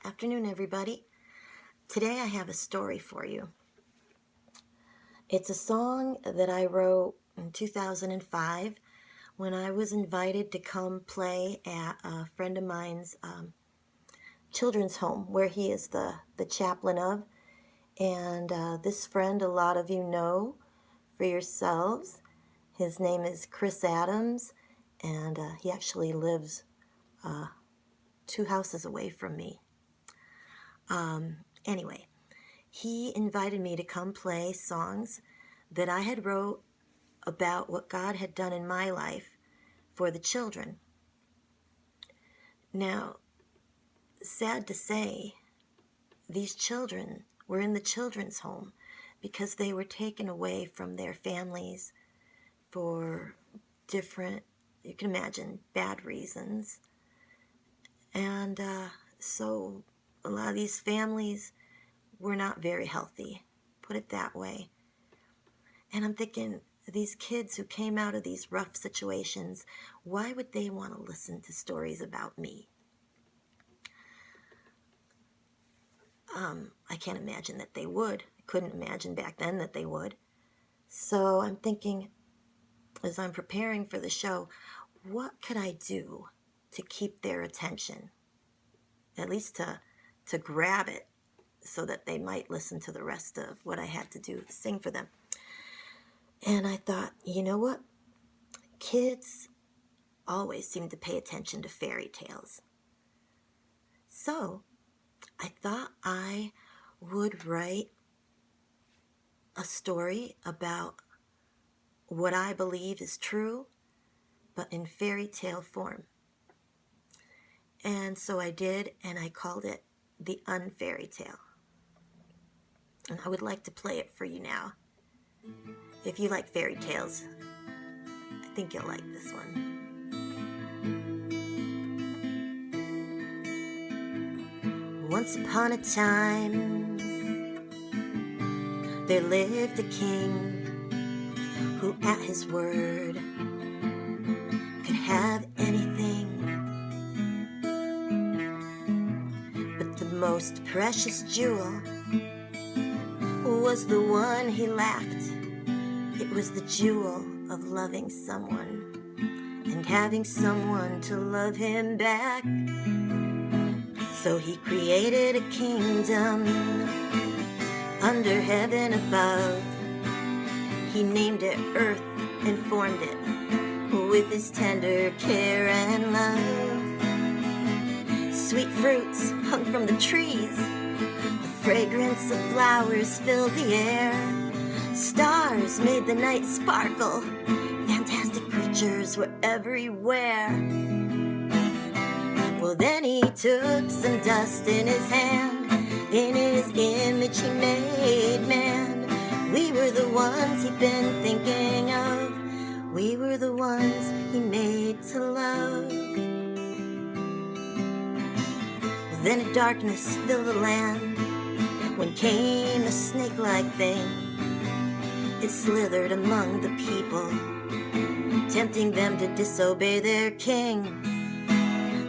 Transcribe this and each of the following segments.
Afternoon, everybody. Today I have a story for you. It's a song that I wrote in 2005 when I was invited to come play at a friend of mine's children's home where he is the chaplain of. And this friend, a lot of you know for yourselves. His name is Chris Adams, and he actually lives 2 houses away from me. Anyway, he invited me to come play songs that I had wrote about what God had done in my life for the children. Now, sad to say, these children were in the children's home because they were taken away from their families for different, you can imagine, bad reasons. And so a lot of these families were not very healthy, put it that way. And I'm thinking, these kids who came out of these rough situations, why would they want to listen to stories about me? I can't imagine that they would. I couldn't imagine back then that they would. So I'm thinking, as I'm preparing for the show, what could I do to keep their attention? At least to grab it so that they might listen to the rest of what I had to do to sing for them. And I thought, you know what? Kids always seem to pay attention to fairy tales. So I thought I would write a story about what I believe is true, but in fairy tale form. And so I did, and I called it the UNFAIRYTALE. And I would like to play it for you now. If you like fairy tales, I think you'll like this one. Once upon a time, there lived a king who at his word could have anything. But the most precious jewel was the one he lacked. It was the jewel of loving someone and having someone to love him back. So he created a kingdom under heaven above. He named it Earth and formed it with his tender care and love. Sweet fruits hung from the trees, the fragrance of flowers filled the air. Stars made the night sparkle, fantastic creatures were everywhere. Well, then he took some dust in his hand, in his image he made man. We were the ones he'd been thinking of, we were the ones he made to love. Well, then a darkness filled the land, when came a snake-like thing. It slithered among the people, tempting them to disobey their king.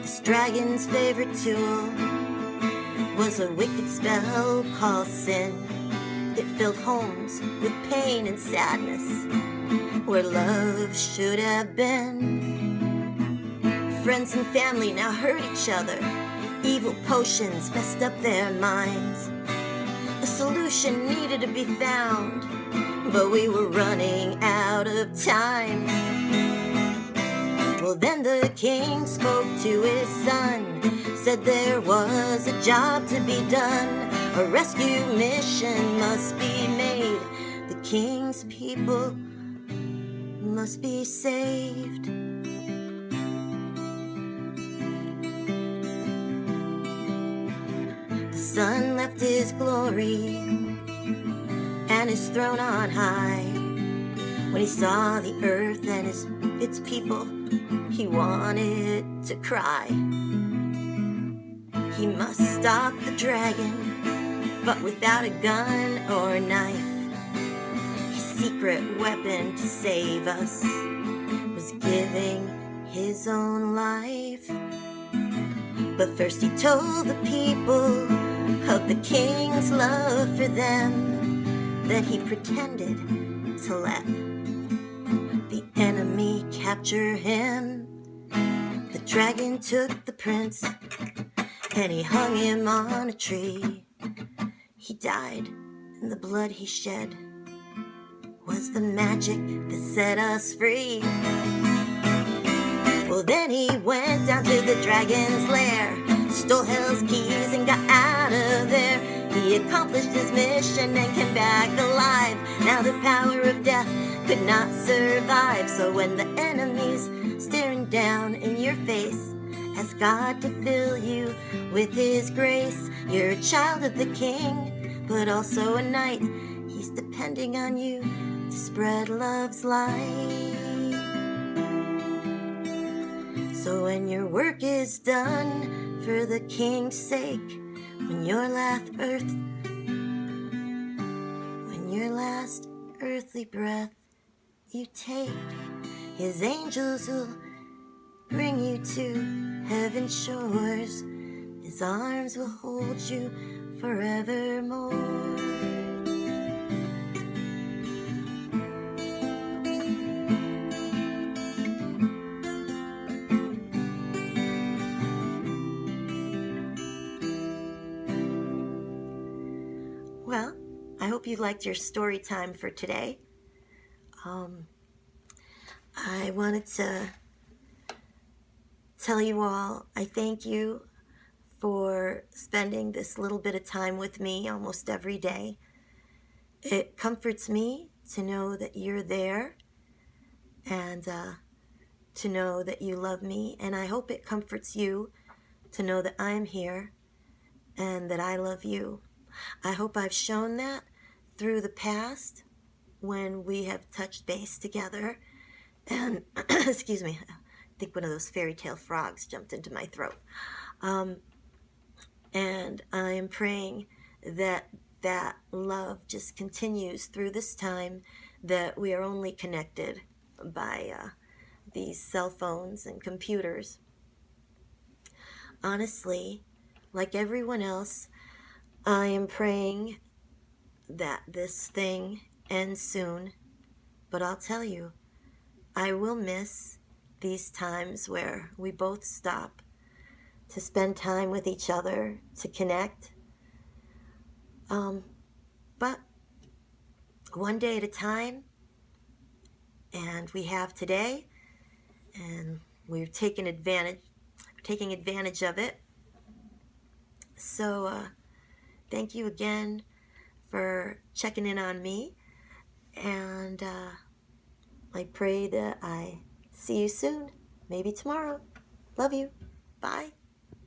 This dragon's favorite tool was a wicked spell called sin. It filled homes with pain and sadness, where love should have been. Friends and family now hurt each other. Evil potions messed up their minds. A solution needed to be found, but we were running out of time. Well, then the king spoke to his son, said there was a job to be done. A rescue mission must be made. The king's people must be saved. The son left his glory and his throne on high. When he saw the earth and its people, he wanted to cry. He must stop the dragon, but without a gun or knife. His secret weapon to save us was giving his own life. But first he told the people of the king's love for them. Then he pretended to let the enemy capture him. The dragon took the prince and he hung him on a tree. He died, and the blood he shed was the magic that set us free. Well, then he went down to the dragon's lair, stole hell's keys and got out of there. He accomplished his mission and came back alive. Now the power of death could not survive. So when the enemy's staring down in your face, ask God to fill you with his grace. You're a child of the king, but also a knight. He's depending on you to spread love's light. So when your work is done for the king's sake, when your last earthly breath you take, his angels will bring you to heaven's shores. His arms will hold you forevermore. Well, I hope you liked your story time for today. I wanted to tell you all I thank you for spending this little bit of time with me almost every day. It comforts me to know that you're there and to know that you love me, and I hope it comforts you to know that I'm here and that I love you. I hope I've shown that through the past when we have touched base together. And, excuse me, I think one of those fairy tale frogs jumped into my throat. And I am praying that that love just continues through this time, that we are only connected by these cell phones and computers. Honestly, like everyone else, I am praying that this thing ends soon, but I'll tell you, I will miss these times where we both stop to spend time with each other, to connect. But one day at a time, and we have today, and we're taking advantage of it. So thank you again for checking in on me, and I pray that I see you soon, maybe tomorrow. Love you. Bye.